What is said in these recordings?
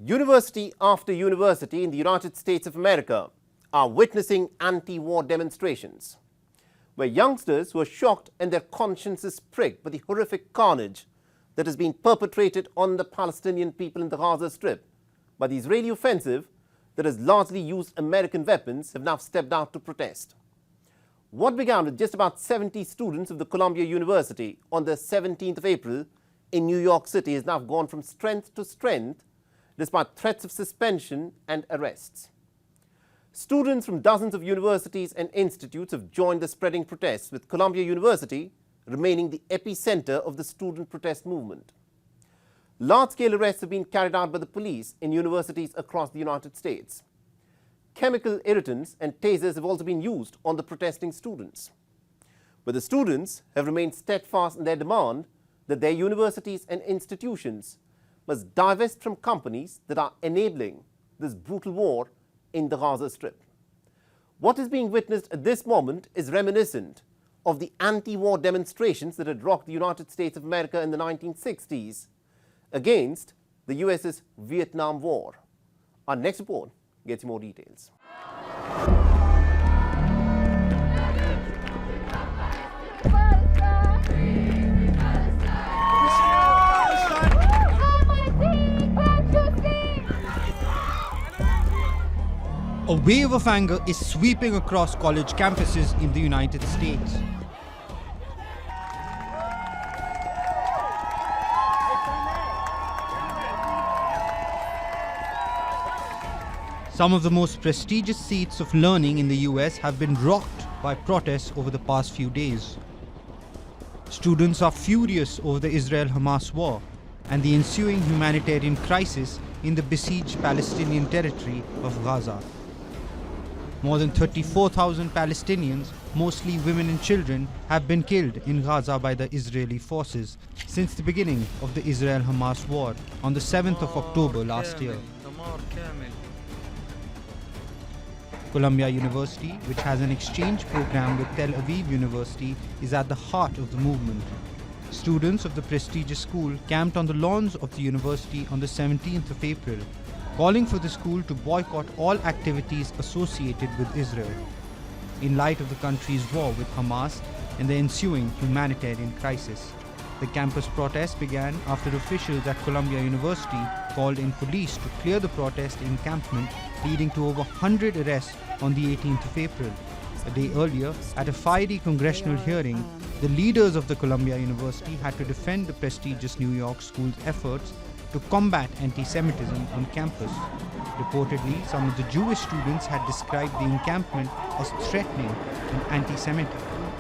University after university in the United States of America are witnessing anti-war demonstrations, where youngsters were shocked and their consciences pricked by the horrific carnage that has been perpetrated on the Palestinian people in the Gaza Strip by the Israeli offensive that has largely used American weapons have now stepped out to protest. What began with just about 70 students of the Columbia University on the 17th of April in New York City has now gone from strength to strength despite threats of suspension and arrests. Students from dozens of universities and institutes have joined the spreading protests, with Columbia University remaining the epicenter of the student protest movement. Large-scale arrests have been carried out by the police in universities across the United States. Chemical irritants and tasers have also been used on the protesting students. But the students have remained steadfast in their demand that their universities and institutions must divest from companies that are enabling this brutal war in the Gaza Strip. What is being witnessed at this moment is reminiscent of the anti-war demonstrations that had rocked the United States of America in the 1960s against the US's Vietnam War. Our next report gets you more details. A wave of anger is sweeping across college campuses in the United States. Some of the most prestigious seats of learning in the US have been rocked by protests over the past few days. Students are furious over the Israel-Hamas war and the ensuing humanitarian crisis in the besieged Palestinian territory of Gaza. More than 34,000 Palestinians, mostly women and children, have been killed in Gaza by the Israeli forces since the beginning of the Israel-Hamas war on the 7th of October last year. Columbia University, which has an exchange program with Tel Aviv University, is at the heart of the movement. Students of the prestigious school camped on the lawns of the university on the 17th of April, calling for the school to boycott all activities associated with Israel, in light of the country's war with Hamas and the ensuing humanitarian crisis. The campus protest began after officials at Columbia University called in police to clear the protest encampment, leading to over 100 arrests on the 18th of April. A day earlier, at a fiery congressional hearing, the leaders of the Columbia University had to defend the prestigious New York school's efforts to combat anti-Semitism on campus. Reportedly, some of the Jewish students had described the encampment as threatening and anti-Semitic.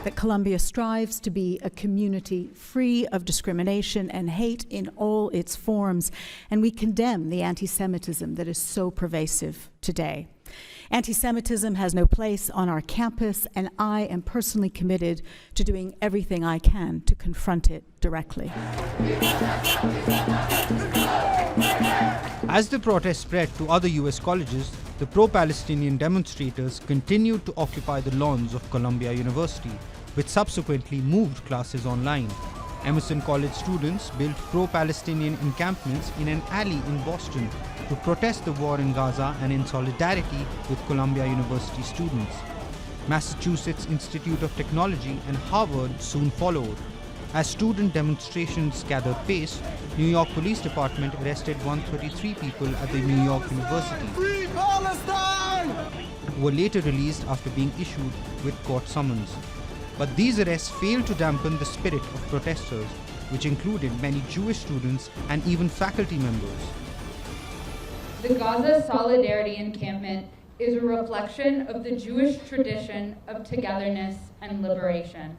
That Columbia strives to be a community free of discrimination and hate in all its forms, and we condemn the anti-Semitism that is so pervasive today. Anti-Semitism has no place on our campus, and I am personally committed to doing everything I can to confront it directly. As the protest spread to other US colleges, the pro-Palestinian demonstrators continued to occupy the lawns of Columbia University, which subsequently moved classes online. Emerson College students built pro-Palestinian encampments in an alley in Boston to protest the war in Gaza and in solidarity with Columbia University students. Massachusetts Institute of Technology and Harvard soon followed. As student demonstrations gathered pace, New York Police Department arrested 133 people at the New York University, Free Palestine! who were later released after being issued with court summons. But these arrests failed to dampen the spirit of protesters, which included many Jewish students and even faculty members. The Gaza Solidarity Encampment is a reflection of the Jewish tradition of togetherness and liberation.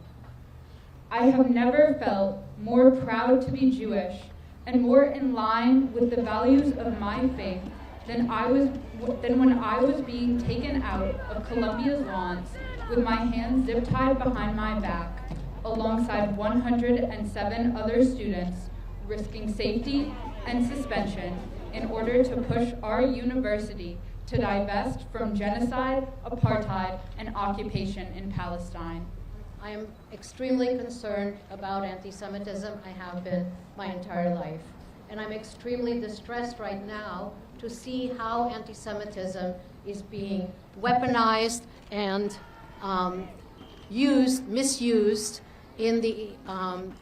I have never felt more proud to be Jewish and more in line with the values of my faith than when I was being taken out of Columbia's lawns with my hands zip-tied behind my back, alongside 107 other students, risking safety and suspension in order to push our university to divest from genocide, apartheid, and occupation in Palestine. I am extremely concerned about anti-Semitism. I have been my entire life. And I'm extremely distressed right now to see how anti-Semitism is being weaponized and misused in the,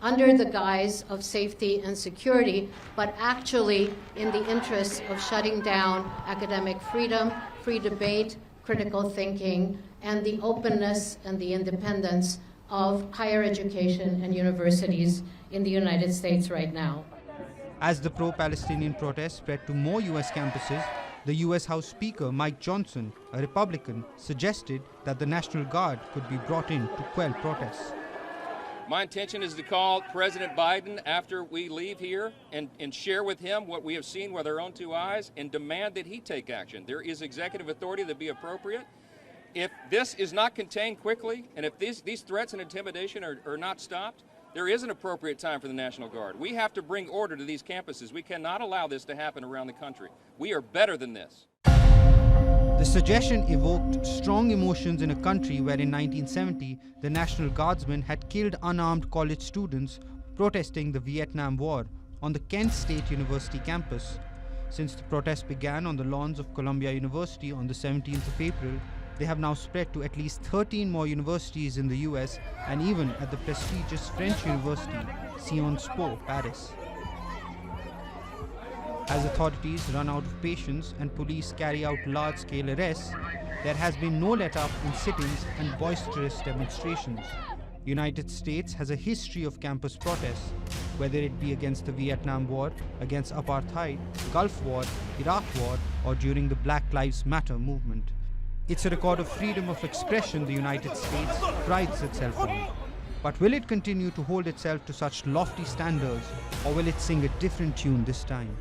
under the guise of safety and security, but actually in the interest of shutting down academic freedom, free debate, critical thinking, and the openness and the independence of higher education and universities in the United States right now. As the pro-Palestinian protests spread to more US campuses, the US House Speaker Mike Johnson, a Republican, suggested that the National Guard could be brought in to quell protests. My intention is to call President Biden after we leave here and share with him what we have seen with our own two eyes and demand that he take action. There is executive authority that be appropriate. If this is not contained quickly, and if these threats and intimidation are not stopped, there is an appropriate time for the National Guard. We have to bring order to these campuses. We cannot allow this to happen around the country. We are better than this. The suggestion evoked strong emotions in a country where in 1970 the National Guardsmen had killed unarmed college students protesting the Vietnam War on the Kent State University campus. Since the protests began on the lawns of Columbia University on the 17th of April, they have now spread to at least 13 more universities in the US and even at the prestigious French university, Sciences Po, Paris. As authorities run out of patience and police carry out large-scale arrests, there has been no let-up in sit-ins and boisterous demonstrations. The United States has a history of campus protests, whether it be against the Vietnam War, against apartheid, Gulf War, Iraq War, or during the Black Lives Matter movement. It's a record of freedom of expression the United States prides itself on. But will it continue to hold itself to such lofty standards, or will it sing a different tune this time?